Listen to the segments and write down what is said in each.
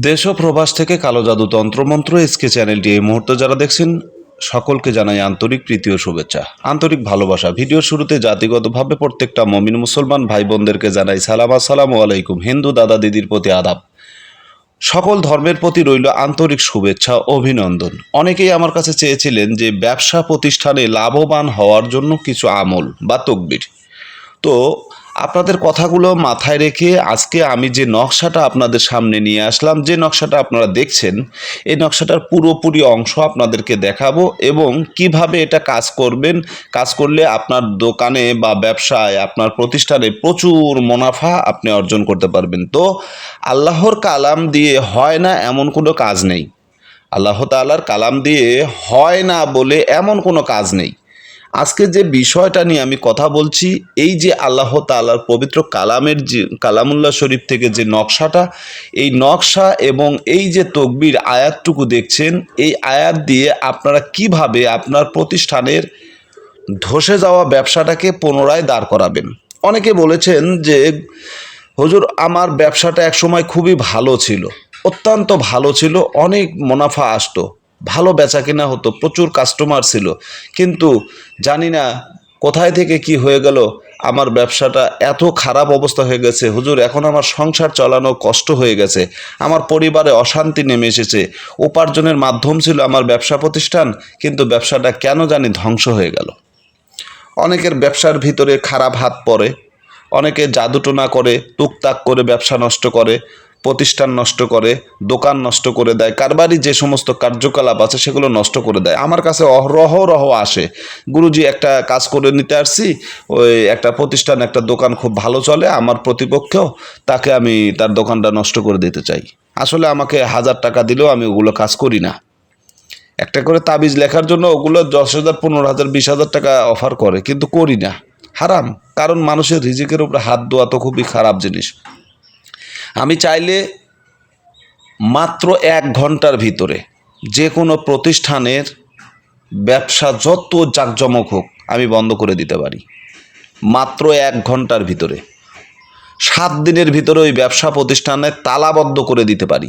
দেশ ও প্রবাস থেকে কালো জাদু তন্ত্রমন্ত্র এসকে চ্যানেলটি এই মুহূর্তে যারা দেখছেন সকলকে জানাই আন্তরিক প্রীতি ও শুভেচ্ছা, আন্তরিক ভালোবাসা। ভিডিওর শুরুতে জাতিগতভাবে প্রত্যেকটা মমিন মুসলমান ভাই বোনদেরকে জানাই সালাম, আসসালামু আলাইকুম। হিন্দু দাদা দিদির প্রতি আদাব। সকল ধর্মের প্রতি রইল আন্তরিক শুভেচ্ছা, অভিনন্দন। অনেকেই আমার কাছে চেয়েছিলেন যে ব্যবসা প্রতিষ্ঠানে লাভবান হওয়ার জন্য কিছু আমল বা তকবির। তো আপনাদের কথাগুলো মাথায় রেখে আজকে আমি যে নকশাটা আপনাদের সামনে নিয়ে আসলাম, যে নকশাটা আপনারা দেখছেন, এই নকশাটার পুরোপুরি অংশ আপনাদেরকে দেখাবো এবং কিভাবে এটা কাজ করবেন। কাজ করলে আপনার দোকানে বা ব্যবসায়, আপনার প্রতিষ্ঠানে প্রচুর মুনাফা আপনি অর্জন করতে পারবেন। তো আল্লাহর কালাম দিয়ে হয় না এমন কোনো কাজ নেই। আল্লাহ তাআলার কালাম দিয়ে হয় না বলে এমন কোনো কাজ নেই। আজকে যে বিষয়টা নিয়ে আমি কথা বলছি, এই যে আল্লাহ তাআলার পবিত্র কালামের যে কালামুল্লাহ শরীফ থেকে যে নকশাটা, এই নকশা এবং এই যে তকবির আয়াতটুকু দেখছেন, এই আয়াত দিয়ে আপনারা কিভাবে আপনার প্রতিষ্ঠানের ধসে যাওয়া ব্যবসাটাকে পুনরায় দাঁড় করাবেন। অনেকে বলেছেন যে হুজুর, আমার ব্যবসাটা একসময় খুবই ভালো ছিল, অত্যন্ত ভালো ছিল, অনেক মুনাফা আসতো, ভালো বেচা কেনা হতো, প্রচুর কাস্টমার ছিল, কিন্তু জানি না কোথায় থেকে কি হয়ে গেল, আমার ব্যবসাটা এত খারাপ অবস্থা হয়ে গেছে হুজুর, এখন আমার সংসার চালানো কষ্ট হয়ে গেছে, আমার পরিবারে অশান্তি নেমে এসেছে, উপার্জনের মাধ্যম ছিল আমার ব্যবসা প্রতিষ্ঠান, কিন্তু ব্যবসাটা কেন জানি ধ্বংস হয়ে গেল। অনেকের ব্যবসার ভিতরে খারাপ হাত পড়ে, অনেকে জাদুটোনা করে, টুকটাক করে ব্যবসা নষ্ট করে, প্রতিষ্ঠান নষ্ট করে, দোকান নষ্ট করে দেয়, কারবারি যে সমস্ত কার্যকলাপ আছে সেগুলো নষ্ট করে দেয়। আমার কাছে অহরহ আসে, গুরুজি একটা কাজ করে নিতে আসছি, ওই একটা প্রতিষ্ঠান, একটা দোকান খুব ভালো চলে, আমার প্রতিপক্ষেও তাকে আমি তার দোকানটা নষ্ট করে দিতে চাই। আসলে আমাকে 1000 টাকা দিলেও আমি ওগুলো কাজ করি না। একটা করে তাবিজ লেখার জন্য ওগুলো 10,000, 15,000, 20,000 টাকা অফার করে, কিন্তু করি না। হারাম। কারণ মানুষের রিজিকের উপরে হাত দেওয়া তো খুবই খারাপ জিনিস। আমি চাইলে মাত্র 1 ঘন্টার ভিতরে যে কোনো প্রতিষ্ঠানের ব্যবসা যত জাঁকজমক হোক আমি বন্ধ করে দিতে পারি। মাত্র 1 ঘন্টার ভিতরে, 7 দিনের ভিতরে ওই ব্যবসা প্রতিষ্ঠানে তালাবদ্ধ করে দিতে পারি,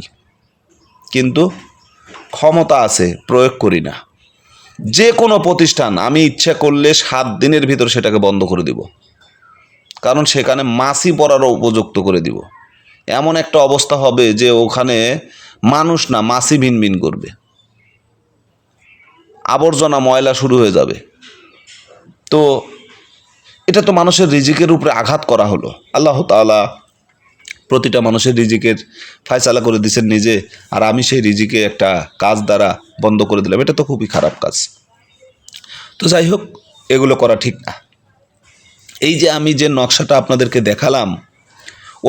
কিন্তু ক্ষমতা আছে, প্রয়োগ করি না। যে কোনো প্রতিষ্ঠান আমি ইচ্ছা করলে 7 দিনের ভিতর সেটাকে বন্ধ করে দিব, কারণ সেখানে মাছি পড়ারও উপযুক্ত করে দিব। এমন একটা অবস্থা হবে যে ওখানে মানুষ না, মাছি ভিনভিন করবে, আবর্জনা ময়লা শুরু হয়ে যাবে। তো এটা তো মানুষের রিজিকের উপরে আঘাত করা হলো। আল্লাহ তাআলা প্রতিটা মানুষের রিজিকের ফায়সালা করে দিয়েছেন নিজে, আর আমি সেই রিজিকে একটা কাজ দ্বারা বন্ধ করে দিলাম। এটা তো খুবই খারাপ কাজ। তো যাই হোক, এগুলো করা ঠিক না। এই যে আমি যে নকশাটা আপনাদেরকে দেখালাম,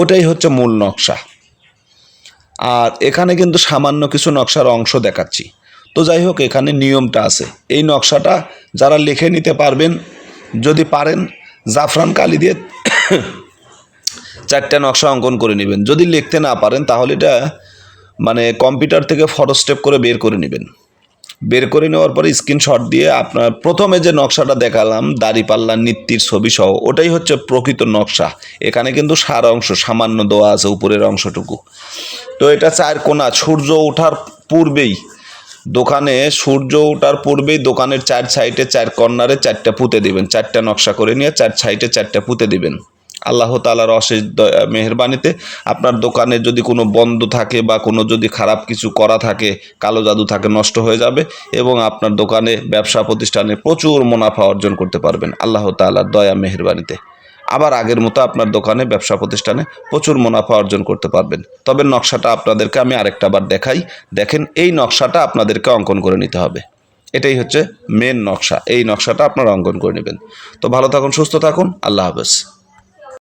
ওটাই হচ্ছে মূল নকশা। আর এখানে কিন্তু সামান্য কিছু নকশার অংশ দেখাচ্ছি। তো যাই হোক, এখানে নিয়মটা আছে। এই নকশাটা যারা লিখে নিতে পারবেন, যদি পারেন জাফরান কালি দিয়ে 4টা নকশা অঙ্কন করে নেবেন। যদি লিখতে না পারেন তাহলে এটা কম্পিউটার থেকে ফটো স্টেপ করে বের করে নেবেন। বের করে নেওয়ার পরে স্ক্রিনশট দিয়ে আপনার প্রথমে যে নকশাটা দেখালাম, দাড়িপাল্লা নীতির ছবি সহ, ওটাই হচ্ছে প্রকৃত নকশা। এখানে কিন্তু সার অংশ সামান্য দেওয়া আছে, উপরের অংশটুকু। তো এটা 4 কোণা, সূর্য ওঠার পূর্বেই দোকানের 4 সাইডে 4 কর্নারে 4টা পুঁতে দিবেন। 4টা নকশা করে নিয়ে 4 সাইডে 4টা পুঁতে দিবেন। আল্লাহ তাআলার অশেষ মেহেরবানিতে আপনার দোকানে যদি কোনো বন্ধ থাকে বা কোনো যদি খারাপ কিছু করা থাকে, কালো জাদু থাকে, নষ্ট হয়ে যাবে এবং আপনার দোকানে ব্যবসা প্রতিষ্ঠানে প্রচুর মুনাফা অর্জন করতে পারবেন আল্লাহ তাআলার দয়া মেহেরবানিতে। আবার আগের মতো আপনার দোকানে ব্যবসা প্রতিষ্ঠানে প্রচুর মুনাফা অর্জন করতে পারবেন। তবে নকশাটা আপনাদেরকে আমি আরেকটা বার দেখাই। দেখেন, এই নকশাটা আপনাদেরকে অঙ্কন করে নিতে হবে। এটাই হচ্ছে মেন নকশা। এই নকশাটা আপনারা অঙ্কন করে নেবেন। তো ভালো থাকুন, সুস্থ থাকুন, আল্লাহ হাফেজ।